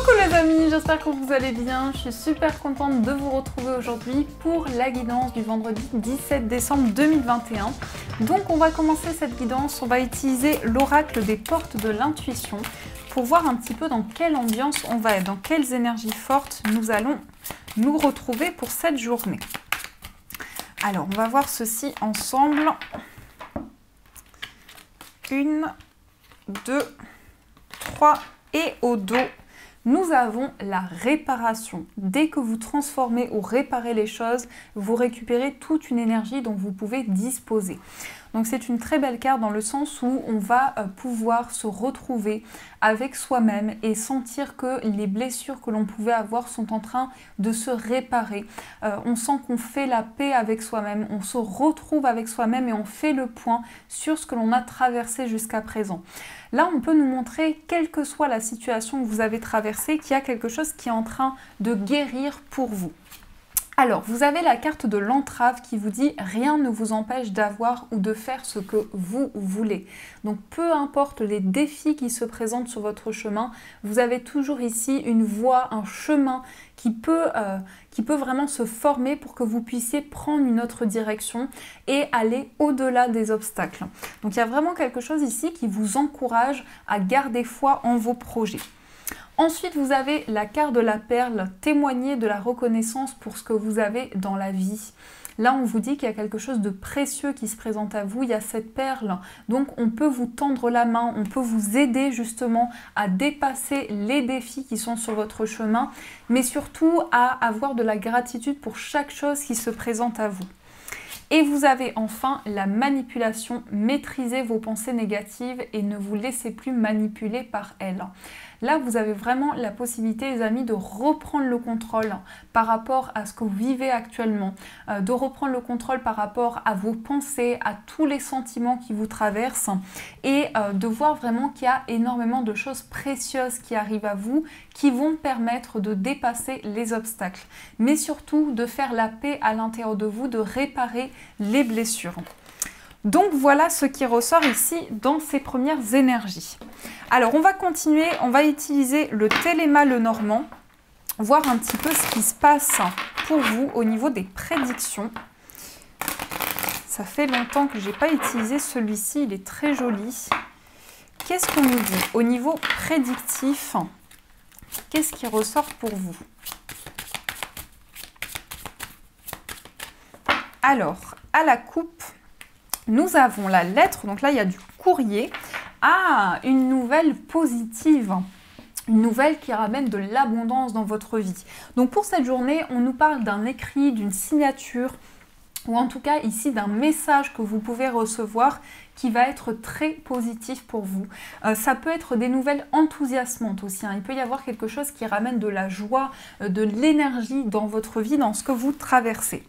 Coucou les amis, j'espère que vous allez bien. Je suis super contente de vous retrouver aujourd'hui pour la guidance du vendredi 17 décembre 2021. Donc on va commencer cette guidance, on va utiliser l'oracle des portes de l'intuition pour voir un petit peu dans quelle ambiance on va être, dans quelles énergies fortes nous allons nous retrouver pour cette journée. Alors on va voir ceci ensemble. 1, 2, 3 et au dos. Nous avons la réparation. Dès que vous transformez ou réparez les choses, vous récupérez toute une énergie dont vous pouvez disposer. Donc c'est une très belle carte dans le sens où on va pouvoir se retrouver avec soi-même et sentir que les blessures que l'on pouvait avoir sont en train de se réparer. On sent qu'on fait la paix avec soi-même, on se retrouve avec soi-même et on fait le point sur ce que l'on a traversé jusqu'à présent. Là, on peut nous montrer, quelle que soit la situation que vous avez traversée, qu'il y a quelque chose qui est en train de guérir pour vous. Alors, vous avez la carte de l'entrave qui vous dit « Rien ne vous empêche d'avoir ou de faire ce que vous voulez ». Donc, peu importe les défis qui se présentent sur votre chemin, vous avez toujours ici une voie, un chemin qui peut vraiment se former pour que vous puissiez prendre une autre direction et aller au-delà des obstacles. Donc, il y a vraiment quelque chose ici qui vous encourage à garder foi en vos projets. Ensuite, vous avez la carte de la perle, témoigner de la reconnaissance pour ce que vous avez dans la vie. Là, on vous dit qu'il y a quelque chose de précieux qui se présente à vous, il y a cette perle. Donc, on peut vous tendre la main, on peut vous aider justement à dépasser les défis qui sont sur votre chemin, mais surtout à avoir de la gratitude pour chaque chose qui se présente à vous. Et vous avez enfin la manipulation, maîtrisez vos pensées négatives et ne vous laissez plus manipuler par elles. Là, vous avez vraiment la possibilité, les amis, de reprendre le contrôle par rapport à ce que vous vivez actuellement, de reprendre le contrôle par rapport à vos pensées, à tous les sentiments qui vous traversent et de voir vraiment qu'il y a énormément de choses précieuses qui arrivent à vous, qui vont permettre de dépasser les obstacles, mais surtout de faire la paix à l'intérieur de vous, de réparer les blessures. Donc voilà ce qui ressort ici dans ces premières énergies. Alors on va continuer, on va utiliser le Téléma Lenormand, voir un petit peu ce qui se passe pour vous au niveau des prédictions. Ça fait longtemps que je n'ai pas utilisé celui-ci, il est très joli. Qu'est-ce qu'on nous dit au niveau prédictif? Qu'est-ce qui ressort pour vous? Alors, à la coupe, nous avons la lettre, donc là il y a du courrier. Ah, une nouvelle positive, une nouvelle qui ramène de l'abondance dans votre vie. Donc pour cette journée, on nous parle d'un écrit, d'une signature, ou en tout cas ici d'un message que vous pouvez recevoir qui va être très positif pour vous. Ça peut être des nouvelles enthousiasmantes aussi, hein. Il peut y avoir quelque chose qui ramène de la joie, de l'énergie dans votre vie, dans ce que vous traversez.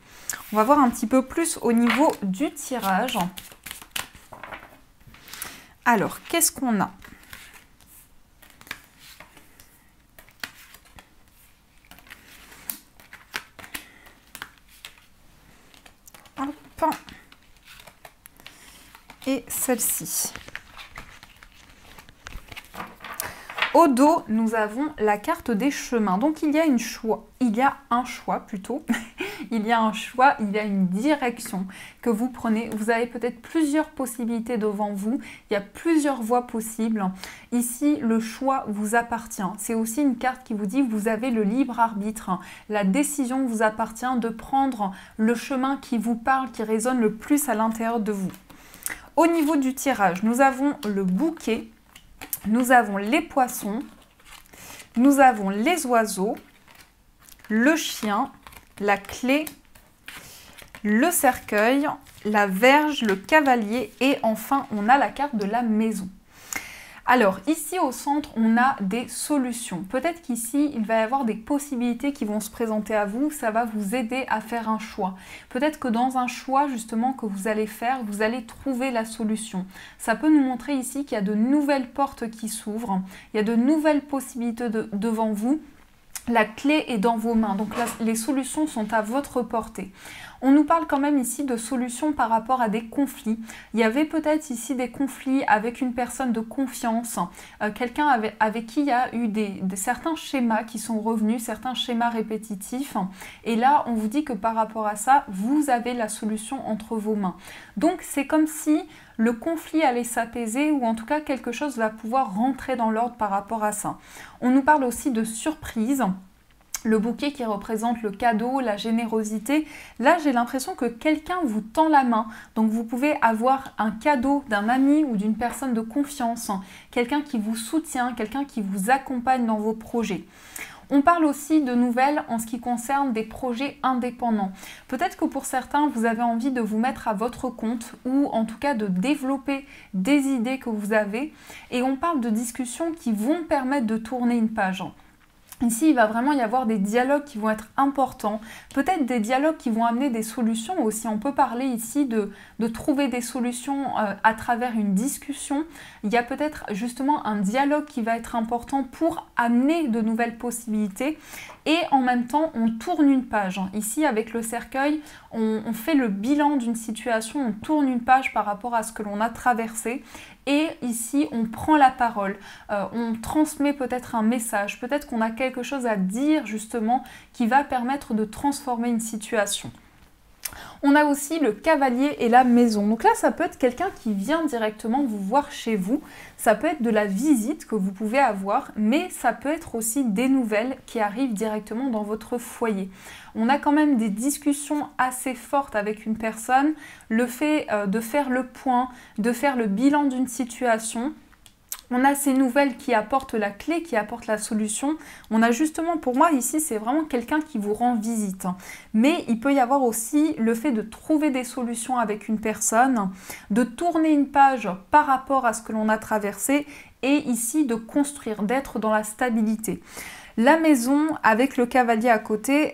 On va voir un petit peu plus au niveau du tirage. Alors, qu'est-ce qu'on a? Hop. Et celle-ci. Au dos, nous avons la carte des chemins. Donc, il y a un choix plutôt. Il y a un choix, il y a une direction que vous prenez. Vous avez peut-être plusieurs possibilités devant vous. Il y a plusieurs voies possibles. Ici, le choix vous appartient. C'est aussi une carte qui vous dit que vous avez le libre arbitre. La décision vous appartient de prendre le chemin qui vous parle, qui résonne le plus à l'intérieur de vous. Au niveau du tirage, nous avons le bouquet, nous avons les poissons, nous avons les oiseaux, le chien, la clé, le cercueil, la verge, le cavalier et enfin on a la carte de la maison. Alors ici au centre on a des solutions. Peut-être qu'ici il va y avoir des possibilités qui vont se présenter à vous, ça va vous aider à faire un choix. Peut-être que dans un choix justement que vous allez faire, vous allez trouver la solution. Ça peut nous montrer ici qu'il y a de nouvelles portes qui s'ouvrent, il y a de nouvelles possibilités devant vous. La clé est dans vos mains, donc là, les solutions sont à votre portée. On nous parle quand même ici de solutions par rapport à des conflits. Il y avait peut-être ici des conflits avec une personne de confiance, quelqu'un avec qui il y a eu certains schémas qui sont revenus, certains schémas répétitifs. Et là, on vous dit que par rapport à ça, vous avez la solution entre vos mains. Donc, c'est comme si le conflit allait s'apaiser ou en tout cas quelque chose va pouvoir rentrer dans l'ordre par rapport à ça. On nous parle aussi de surprise. Le bouquet qui représente le cadeau, la générosité. Là, j'ai l'impression que quelqu'un vous tend la main. Donc, vous pouvez avoir un cadeau d'un ami ou d'une personne de confiance, quelqu'un qui vous soutient, quelqu'un qui vous accompagne dans vos projets. On parle aussi de nouvelles en ce qui concerne des projets indépendants. Peut-être que pour certains, vous avez envie de vous mettre à votre compte ou en tout cas de développer des idées que vous avez. Et on parle de discussions qui vont permettre de tourner une page. Ici, il va vraiment y avoir des dialogues qui vont être importants, peut-être des dialogues qui vont amener des solutions aussi. On peut parler ici de trouver des solutions à travers une discussion. Il y a peut-être justement un dialogue qui va être important pour amener de nouvelles possibilités. Et en même temps, on tourne une page. Ici, avec le cercueil, on fait le bilan d'une situation, on tourne une page par rapport à ce que l'on a traversé. Et ici, on prend la parole, on transmet peut-être un message, peut-être qu'on a quelque chose à dire justement qui va permettre de transformer une situation. On a aussi le cavalier et la maison. Donc là, ça peut être quelqu'un qui vient directement vous voir chez vous. Ça peut être de la visite que vous pouvez avoir, mais ça peut être aussi des nouvelles qui arrivent directement dans votre foyer. On a quand même des discussions assez fortes avec une personne. Le fait de faire le point, de faire le bilan d'une situation. On a ces nouvelles qui apportent la clé, qui apportent la solution. On a justement, pour moi, ici, c'est vraiment quelqu'un qui vous rend visite. Mais il peut y avoir aussi le fait de trouver des solutions avec une personne, de tourner une page par rapport à ce que l'on a traversé et ici de construire, d'être dans la stabilité. La maison avec le cavalier à côté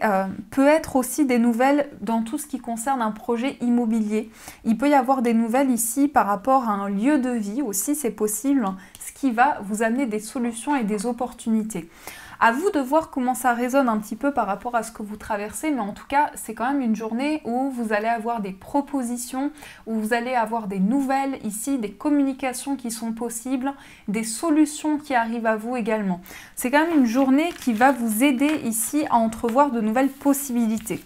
peut être aussi des nouvelles dans tout ce qui concerne un projet immobilier. Il peut y avoir des nouvelles ici par rapport à un lieu de vie aussi, c'est possible, ce qui va vous amener des solutions et des opportunités. À vous de voir comment ça résonne un petit peu par rapport à ce que vous traversez, mais en tout cas, c'est quand même une journée où vous allez avoir des propositions, où vous allez avoir des nouvelles ici, des communications qui sont possibles, des solutions qui arrivent à vous également. C'est quand même une journée qui va vous aider ici à entrevoir de nouvelles possibilités.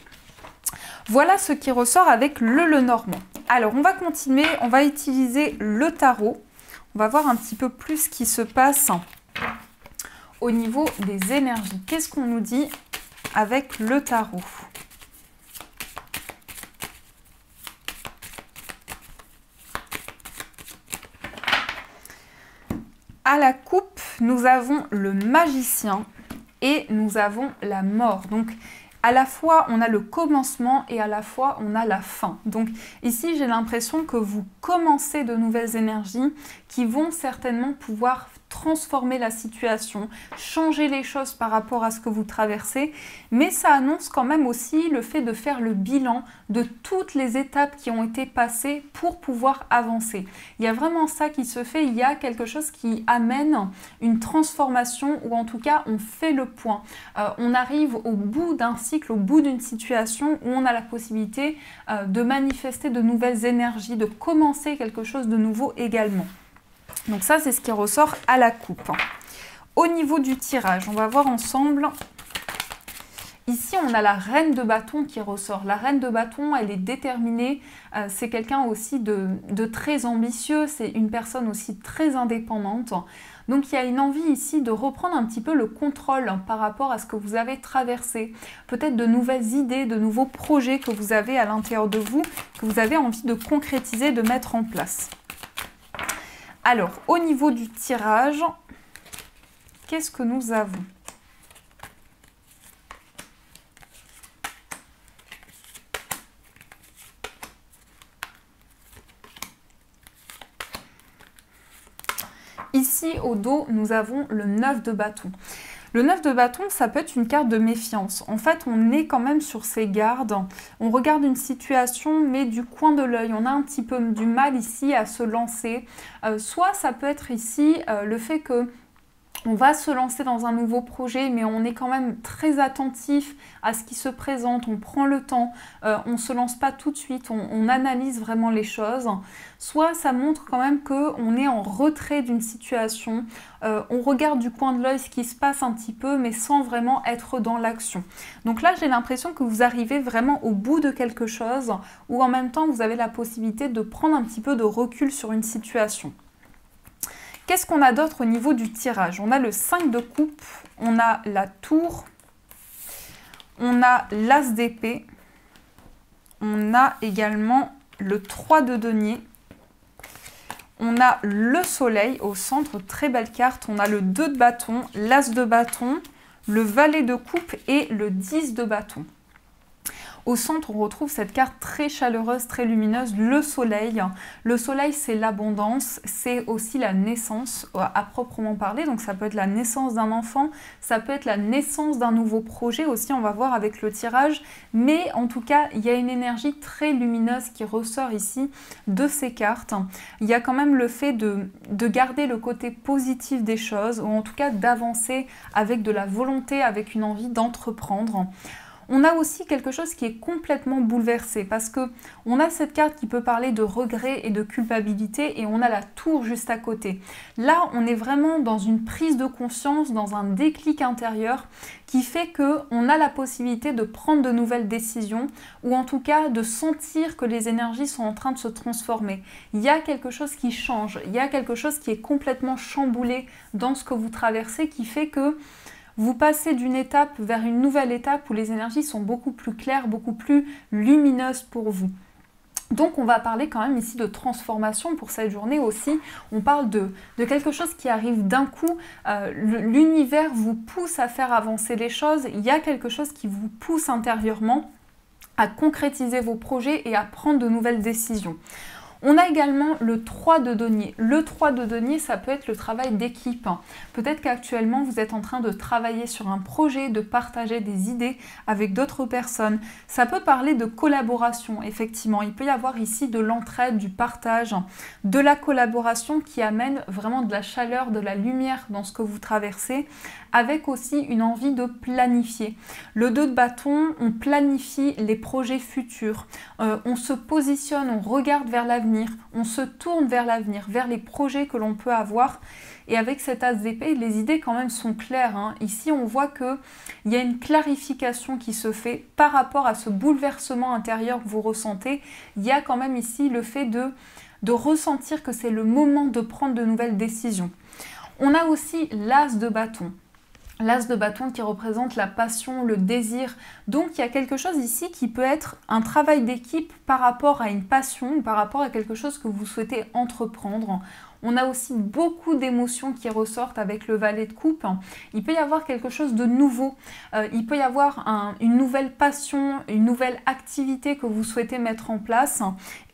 Voilà ce qui ressort avec le Lenormand. Alors, on va continuer, on va utiliser le tarot. On va voir un petit peu plus ce qui se passe au niveau des énergies. Qu'est-ce qu'on nous dit avec le tarot? À la coupe, nous avons le magicien et nous avons la mort. Donc, à la fois, on a le commencement et à la fois, on a la fin. Donc ici, j'ai l'impression que vous commencez de nouvelles énergies qui vont certainement pouvoir transformer la situation, changer les choses par rapport à ce que vous traversez, mais ça annonce quand même aussi le fait de faire le bilan de toutes les étapes qui ont été passées pour pouvoir avancer. Il y a vraiment ça qui se fait, il y a quelque chose qui amène une transformation ou en tout cas on fait le point. On arrive au bout d'un cycle, au bout d'une situation où on a la possibilité de manifester de nouvelles énergies, de commencer quelque chose de nouveau également. Donc ça, c'est ce qui ressort à la coupe. Au niveau du tirage, on va voir ensemble. Ici, on a la reine de bâton qui ressort. La reine de bâton, elle est déterminée. C'est quelqu'un aussi de très ambitieux. C'est une personne aussi très indépendante. Donc, il y a une envie ici de reprendre un petit peu le contrôle par rapport à ce que vous avez traversé. Peut-être de nouvelles idées, de nouveaux projets que vous avez à l'intérieur de vous, que vous avez envie de concrétiser, de mettre en place. Alors, au niveau du tirage, qu'est-ce que nous avons? Ici, au dos, nous avons le 9 de bâton. Le 9 de bâton, ça peut être une carte de méfiance. En fait, on est quand même sur ses gardes. On regarde une situation, mais du coin de l'œil. On a un petit peu du mal ici à se lancer. Soit ça peut être ici le fait que On va se lancer dans un nouveau projet, mais on est quand même très attentif à ce qui se présente, on prend le temps, on ne se lance pas tout de suite, on analyse vraiment les choses. Soit ça montre quand même qu'on est en retrait d'une situation, on regarde du coin de l'œil ce qui se passe un petit peu, mais sans vraiment être dans l'action. Donc là, j'ai l'impression que vous arrivez vraiment au bout de quelque chose, ou en même temps, vous avez la possibilité de prendre un petit peu de recul sur une situation. Qu'est-ce qu'on a d'autre au niveau du tirage? On a le 5 de coupe, on a la tour, on a l'as d'épée, on a également le 3 de denier, on a le soleil au centre, très belle carte, on a le 2 de bâton, l'as de bâton, le valet de coupe et le 10 de bâton. Au centre, on retrouve cette carte très chaleureuse, très lumineuse, le soleil. Le soleil, c'est l'abondance, c'est aussi la naissance à proprement parler. Donc ça peut être la naissance d'un enfant, ça peut être la naissance d'un nouveau projet aussi, on va voir avec le tirage. Mais en tout cas, il y a une énergie très lumineuse qui ressort ici de ces cartes. Il y a quand même le fait de garder le côté positif des choses, ou en tout cas d'avancer avec de la volonté, avec une envie d'entreprendre. On a aussi quelque chose qui est complètement bouleversé parce que on a cette carte qui peut parler de regret et de culpabilité et on a la tour juste à côté. Là, on est vraiment dans une prise de conscience, dans un déclic intérieur qui fait qu'on a la possibilité de prendre de nouvelles décisions ou en tout cas de sentir que les énergies sont en train de se transformer. Il y a quelque chose qui change, il y a quelque chose qui est complètement chamboulé dans ce que vous traversez qui fait que vous passez d'une étape vers une nouvelle étape où les énergies sont beaucoup plus claires, beaucoup plus lumineuses pour vous. Donc on va parler quand même ici de transformation pour cette journée aussi. On parle de quelque chose qui arrive d'un coup. L'univers vous pousse à faire avancer les choses. Il y a quelque chose qui vous pousse intérieurement à concrétiser vos projets et à prendre de nouvelles décisions. On a également le 3 de denier. Le 3 de denier, ça peut être le travail d'équipe. Peut-être qu'actuellement, vous êtes en train de travailler sur un projet, de partager des idées avec d'autres personnes. Ça peut parler de collaboration, effectivement. Il peut y avoir ici de l'entraide, du partage, de la collaboration qui amène vraiment de la chaleur, de la lumière dans ce que vous traversez, avec aussi une envie de planifier. Le 2 de bâton, on planifie les projets futurs. On se positionne, on regarde vers l'avenir. On se tourne vers l'avenir, vers les projets que l'on peut avoir. Et avec cet as d'épée, les idées quand même sont claires. Ici, on voit qu'il y a une clarification qui se fait par rapport à ce bouleversement intérieur que vous ressentez. Il y a quand même ici le fait de ressentir que c'est le moment de prendre de nouvelles décisions. On a aussi l'as de bâton. L'as de bâton qui représente la passion, le désir. Donc il y a quelque chose ici qui peut être un travail d'équipe par rapport à une passion, par rapport à quelque chose que vous souhaitez entreprendre. On a aussi beaucoup d'émotions qui ressortent avec le valet de coupe. Il peut y avoir quelque chose de nouveau. Il peut y avoir une nouvelle passion, une nouvelle activité que vous souhaitez mettre en place.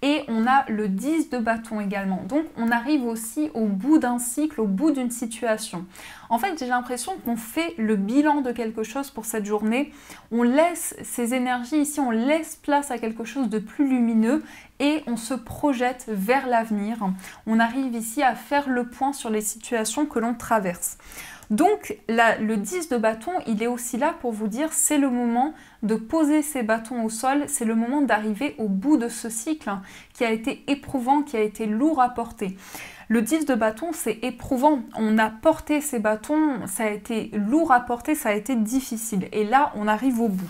Et on a le 10 de bâton également. Donc on arrive aussi au bout d'un cycle, au bout d'une situation. En fait, j'ai l'impression qu'on fait le bilan de quelque chose pour cette journée. On laisse ces énergies ici, on laisse place à quelque chose de plus lumineux et on se projette vers l'avenir. On arrive ici à faire le point sur les situations que l'on traverse. Donc le 10 de bâton, il est aussi là pour vous dire c'est le moment de poser ces bâtons au sol, c'est le moment d'arriver au bout de ce cycle qui a été éprouvant, qui a été lourd à porter. Le 10 de bâton, c'est éprouvant. On a porté ces bâtons, ça a été lourd à porter, ça a été difficile. Et là, on arrive au bout.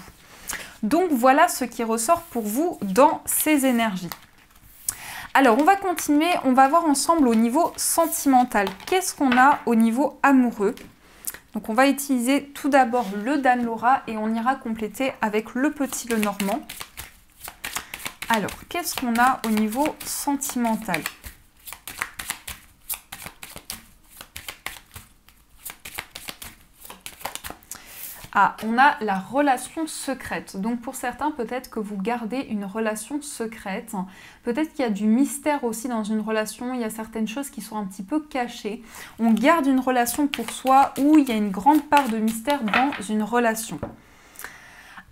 Donc voilà ce qui ressort pour vous dans ces énergies. Alors, on va continuer, on va voir ensemble au niveau sentimental. Qu'est-ce qu'on a au niveau amoureux? Donc, on va utiliser tout d'abord le Dan-Laura et on ira compléter avec le petit Lenormand. Alors, qu'est-ce qu'on a au niveau sentimental? Ah, on a la relation secrète. Donc pour certains, peut-être que vous gardez une relation secrète. Peut-être qu'il y a du mystère aussi dans une relation. Il y a certaines choses qui sont un petit peu cachées. On garde une relation pour soi ou il y a une grande part de mystère dans une relation.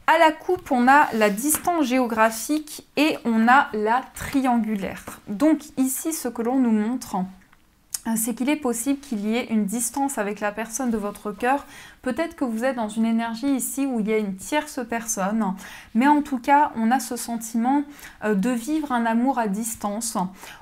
À la coupe, on a la distance géographique et on a la triangulaire. Donc ici, ce que l'on nous montre, c'est qu'il est possible qu'il y ait une distance avec la personne de votre cœur. Peut-être que vous êtes dans une énergie ici où il y a une tierce personne, mais en tout cas, on a ce sentiment de vivre un amour à distance,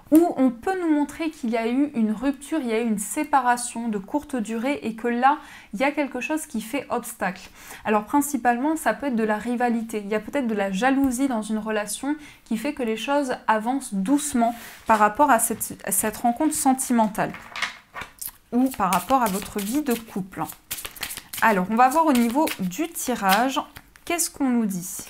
où on peut nous montrer qu'il y a eu une rupture, il y a eu une séparation de courte durée et que là, il y a quelque chose qui fait obstacle. Alors principalement, ça peut être de la rivalité, il y a peut-être de la jalousie dans une relation qui fait que les choses avancent doucement par rapport à cette rencontre sentimentale ou par rapport à votre vie de couple. Alors, on va voir au niveau du tirage, qu'est-ce qu'on nous dit ?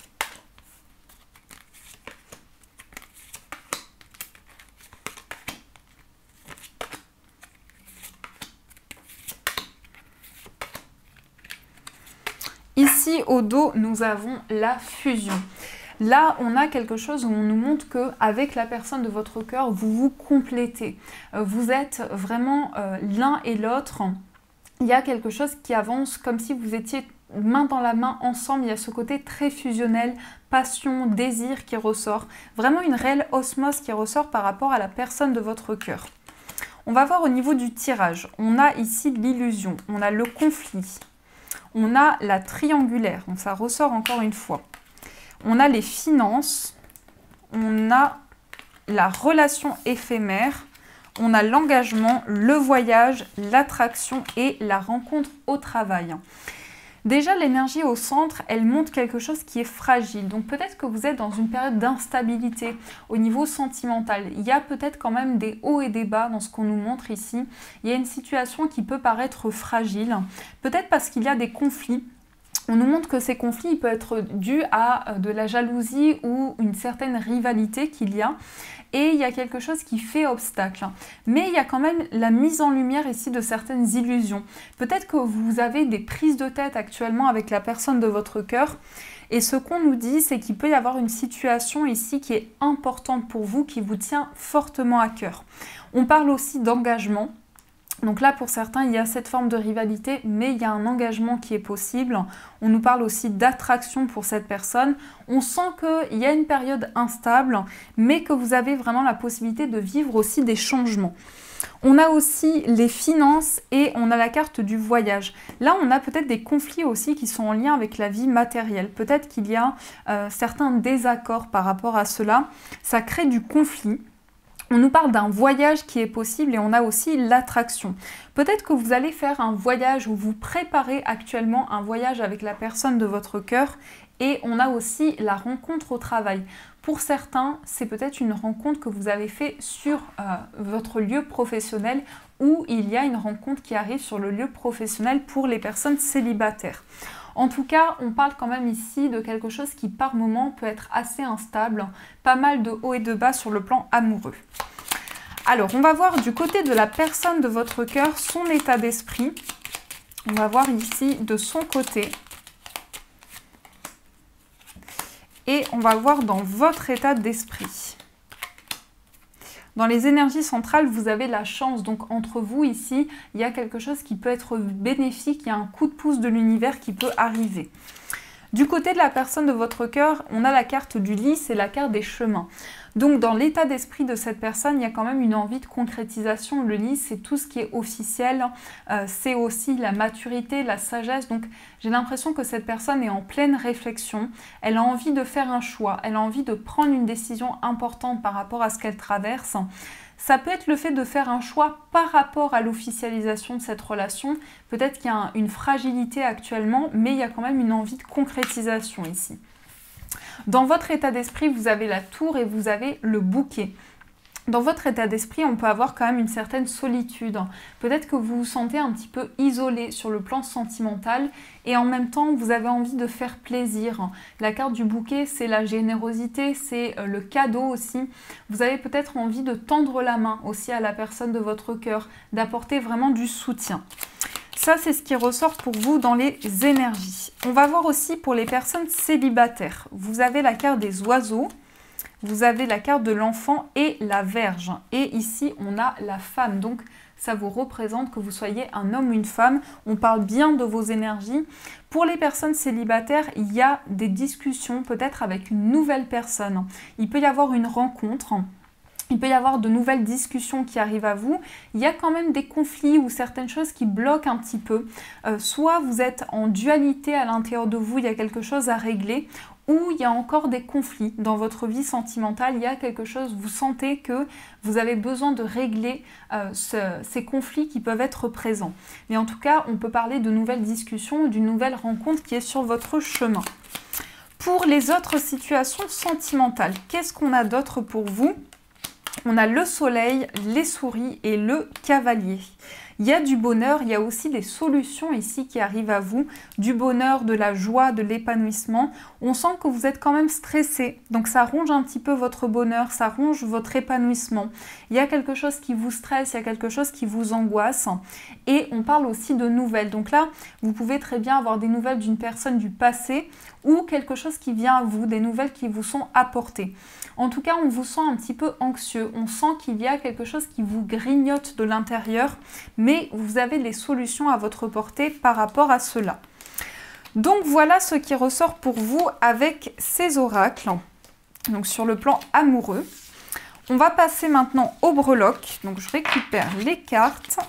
Ici, au dos, nous avons la fusion. Là, on a quelque chose où on nous montre qu'avec la personne de votre cœur, vous vous complétez. Vous êtes vraiment l'un et l'autre. Il y a quelque chose qui avance comme si vous étiez main dans la main ensemble. Il y a ce côté très fusionnel, passion, désir qui ressort. Vraiment une réelle osmose qui ressort par rapport à la personne de votre cœur. On va voir au niveau du tirage. On a ici l'illusion, on a le conflit, on a la triangulaire, donc ça ressort encore une fois. On a les finances, on a la relation éphémère, on a l'engagement, le voyage, l'attraction et la rencontre au travail. Déjà, l'énergie au centre, elle montre quelque chose qui est fragile. Donc peut-être que vous êtes dans une période d'instabilité au niveau sentimental. Il y a peut-être quand même des hauts et des bas dans ce qu'on nous montre ici. Il y a une situation qui peut paraître fragile. Peut-être parce qu'il y a des conflits. On nous montre que ces conflits ils peuvent être dus à de la jalousie ou une certaine rivalité qu'il y a. Et il y a quelque chose qui fait obstacle. Mais il y a quand même la mise en lumière ici de certaines illusions. Peut-être que vous avez des prises de tête actuellement avec la personne de votre cœur. Et ce qu'on nous dit, c'est qu'il peut y avoir une situation ici qui est importante pour vous, qui vous tient fortement à cœur. On parle aussi d'engagement. Donc là, pour certains, il y a cette forme de rivalité, mais il y a un engagement qui est possible. On nous parle aussi d'attraction pour cette personne. On sent qu'il y a une période instable, mais que vous avez vraiment la possibilité de vivre aussi des changements. On a aussi les finances et on a la carte du voyage. Là, on a peut-être des conflits aussi qui sont en lien avec la vie matérielle. Peut-être qu'il y a certains désaccords par rapport à cela. Ça crée du conflit. On nous parle d'un voyage qui est possible et on a aussi l'attraction. Peut-être que vous allez faire un voyage ou vous préparez actuellement un voyage avec la personne de votre cœur et on a aussi la rencontre au travail. Pour certains, c'est peut-être une rencontre que vous avez fait sur votre lieu professionnel ou il y a une rencontre qui arrive sur le lieu professionnel pour les personnes célibataires. En tout cas, on parle quand même ici de quelque chose qui par moment peut être assez instable, pas mal de hauts et de bas sur le plan amoureux. Alors, on va voir du côté de la personne de votre cœur son état d'esprit. On va voir ici de son côté. Et on va voir dans votre état d'esprit. Dans les énergies centrales, vous avez la chance. Donc entre vous ici, il y a quelque chose qui peut être bénéfique. Il y a un coup de pouce de l'univers qui peut arriver. Du côté de la personne de votre cœur, on a la carte du lys, c'est la carte des chemins. Donc dans l'état d'esprit de cette personne, il y a quand même une envie de concrétisation. Le lys, c'est tout ce qui est officiel, c'est aussi la maturité, la sagesse. Donc j'ai l'impression que cette personne est en pleine réflexion. Elle a envie de faire un choix, elle a envie de prendre une décision importante par rapport à ce qu'elle traverse. Ça peut être le fait de faire un choix par rapport à l'officialisation de cette relation. Peut-être qu'il y a une fragilité actuellement, mais il y a quand même une envie de concrétisation ici. Dans votre état d'esprit, vous avez la tour et vous avez le bouquet. Dans votre état d'esprit, on peut avoir quand même une certaine solitude. Peut-être que vous vous sentez un petit peu isolé sur le plan sentimental et en même temps, vous avez envie de faire plaisir. La carte du bouquet, c'est la générosité, c'est le cadeau aussi. Vous avez peut-être envie de tendre la main aussi à la personne de votre cœur, d'apporter vraiment du soutien. Ça, c'est ce qui ressort pour vous dans les énergies. On va voir aussi pour les personnes célibataires. Vous avez la carte des oiseaux. Vous avez la carte de l'enfant et la Vierge. Et ici, on a la femme. Donc, ça vous représente que vous soyez un homme ou une femme. On parle bien de vos énergies. Pour les personnes célibataires, il y a des discussions peut-être avec une nouvelle personne. Il peut y avoir une rencontre. Il peut y avoir de nouvelles discussions qui arrivent à vous. Il y a quand même des conflits ou certaines choses qui bloquent un petit peu. Soit vous êtes en dualité à l'intérieur de vous, il y a quelque chose à régler, ou il y a encore des conflits dans votre vie sentimentale. Il y a quelque chose, vous sentez que vous avez besoin de régler ces conflits qui peuvent être présents. Mais en tout cas, on peut parler de nouvelles discussions, d'une nouvelle rencontre qui est sur votre chemin. Pour les autres situations sentimentales, qu'est-ce qu'on a d'autre pour vous ? On a le soleil, les souris et le cavalier. Il y a du bonheur, il y a aussi des solutions ici qui arrivent à vous, du bonheur, de la joie, de l'épanouissement. On sent que vous êtes quand même stressé, donc ça ronge un petit peu votre bonheur, ça ronge votre épanouissement. Il y a quelque chose qui vous stresse, il y a quelque chose qui vous angoisse. Et on parle aussi de nouvelles. Donc là, vous pouvez très bien avoir des nouvelles d'une personne du passé ou quelque chose qui vient à vous, des nouvelles qui vous sont apportées. En tout cas, on vous sent un petit peu anxieux. On sent qu'il y a quelque chose qui vous grignote de l'intérieur, mais vous avez les solutions à votre portée par rapport à cela. Donc voilà ce qui ressort pour vous avec ces oracles. Donc sur le plan amoureux. On va passer maintenant au breloque. Donc je récupère les cartes.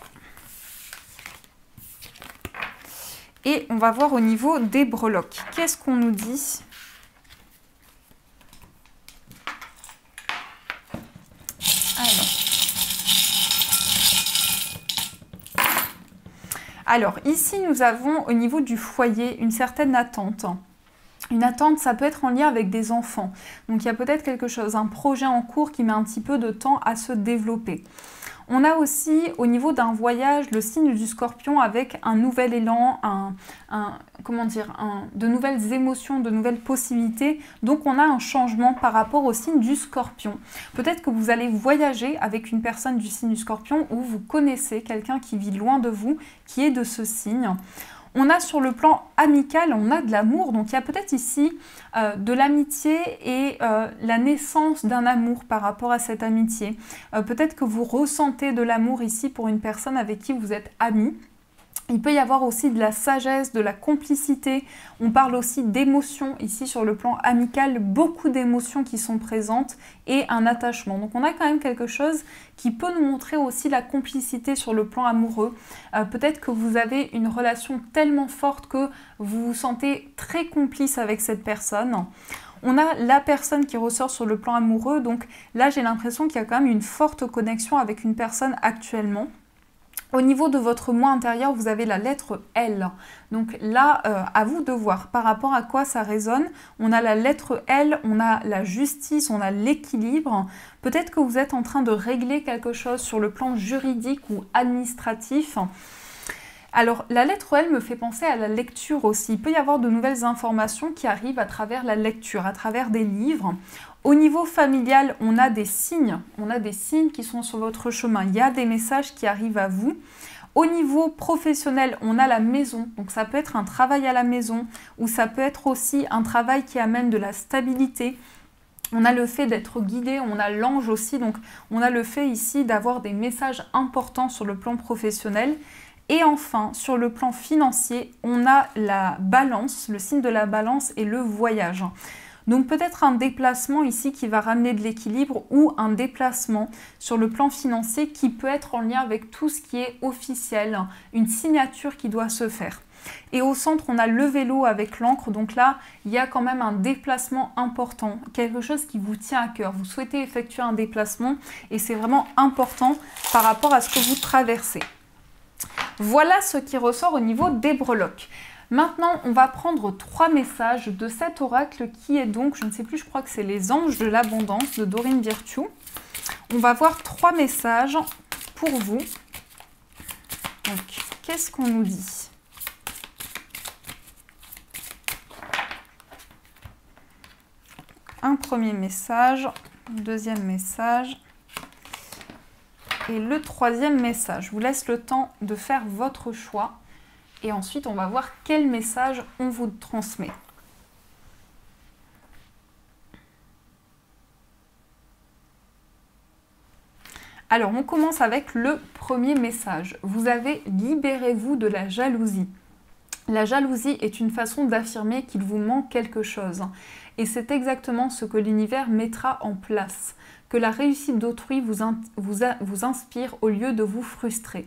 Et on va voir au niveau des breloques. Qu'est-ce qu'on nous dit ? Alors, ici, nous avons au niveau du foyer une certaine attente. Une attente, ça peut être en lien avec des enfants. Donc, il y a peut-être quelque chose, un projet en cours qui met un petit peu de temps à se développer. On a aussi, au niveau d'un voyage, le signe du Scorpion avec un nouvel élan, de nouvelles émotions, de nouvelles possibilités. Donc, on a un changement par rapport au signe du Scorpion. Peut-être que vous allez voyager avec une personne du signe du Scorpion ou vous connaissez quelqu'un qui vit loin de vous, qui est de ce signe. On a sur le plan amical, on a de l'amour, donc il y a peut-être ici de l'amitié et la naissance d'un amour par rapport à cette amitié. Peut-être que vous ressentez de l'amour ici pour une personne avec qui vous êtes amis. Il peut y avoir aussi de la sagesse, de la complicité. On parle aussi d'émotions ici sur le plan amical, beaucoup d'émotions qui sont présentes et un attachement. Donc on a quand même quelque chose qui peut nous montrer aussi la complicité sur le plan amoureux. Peut-être que vous avez une relation tellement forte que vous vous sentez très complice avec cette personne. On a la personne qui ressort sur le plan amoureux. Donc là, j'ai l'impression qu'il y a quand même une forte connexion avec une personne actuellement. Au niveau de votre moi intérieur, vous avez la lettre L. Donc là, à vous de voir par rapport à quoi ça résonne. On a la lettre L, on a la justice, on a l'équilibre. Peut-être que vous êtes en train de régler quelque chose sur le plan juridique ou administratif. Alors, la lettre L me fait penser à la lecture aussi. Il peut y avoir de nouvelles informations qui arrivent à travers la lecture, à travers des livres. Au niveau familial, on a des signes qui sont sur votre chemin. Il y a des messages qui arrivent à vous. Au niveau professionnel, on a la maison. Donc, ça peut être un travail à la maison ou ça peut être aussi un travail qui amène de la stabilité. On a le fait d'être guidé, on a l'ange aussi. Donc, on a le fait ici d'avoir des messages importants sur le plan professionnel. Et enfin, sur le plan financier, on a la balance, le signe de la balance et le voyage. Donc peut-être un déplacement ici qui va ramener de l'équilibre ou un déplacement sur le plan financier qui peut être en lien avec tout ce qui est officiel, une signature qui doit se faire. Et au centre, on a le vélo avec l'encre. Donc là, il y a quand même un déplacement important, quelque chose qui vous tient à cœur. Vous souhaitez effectuer un déplacement et c'est vraiment important par rapport à ce que vous traversez. Voilà ce qui ressort au niveau des breloques. Maintenant, on va prendre 3 messages de cet oracle qui est donc, je ne sais plus, je crois que c'est les anges de l'abondance de Dorine Virtue. On va voir 3 messages pour vous. Donc, qu'est-ce qu'on nous dit ? Un premier message, deuxième message. Et le troisième message, je vous laisse le temps de faire votre choix et ensuite on va voir quel message on vous transmet. Alors on commence avec le premier message. Vous avez « Libérez-vous de la jalousie ». La jalousie est une façon d'affirmer qu'il vous manque quelque chose. Et c'est exactement ce que l'univers mettra en place. que la réussite d'autrui vous inspire au lieu de vous frustrer.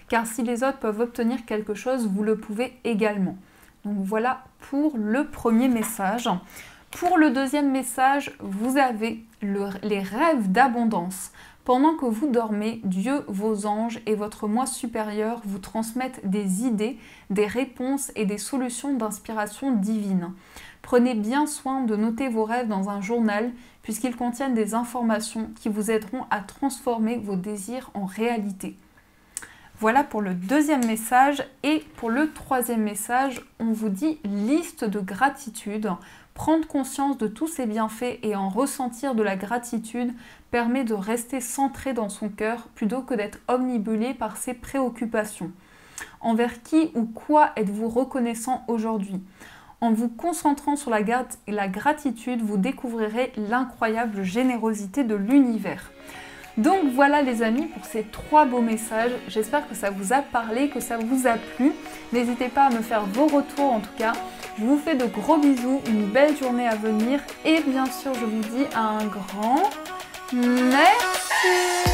Car si les autres peuvent obtenir quelque chose, vous le pouvez également. Donc voilà pour le premier message. Pour le deuxième message, vous avez les rêves d'abondance. Pendant que vous dormez, Dieu, vos anges et votre moi supérieur vous transmettent des idées, des réponses et des solutions d'inspiration divine. Prenez bien soin de noter vos rêves dans un journal puisqu'ils contiennent des informations qui vous aideront à transformer vos désirs en réalité. Voilà pour le deuxième message. Et pour le troisième message, on vous dit liste de gratitude. Prendre conscience de tous ces bienfaits et en ressentir de la gratitude permet de rester centré dans son cœur plutôt que d'être omnibulé par ses préoccupations. Envers qui ou quoi êtes-vous reconnaissant aujourd'hui ? En vous concentrant sur la gratitude, vous découvrirez l'incroyable générosité de l'univers. Donc voilà les amis pour ces 3 beaux messages. J'espère que ça vous a parlé, que ça vous a plu. N'hésitez pas à me faire vos retours en tout cas. Je vous fais de gros bisous, une belle journée à venir et bien sûr je vous dis un grand merci.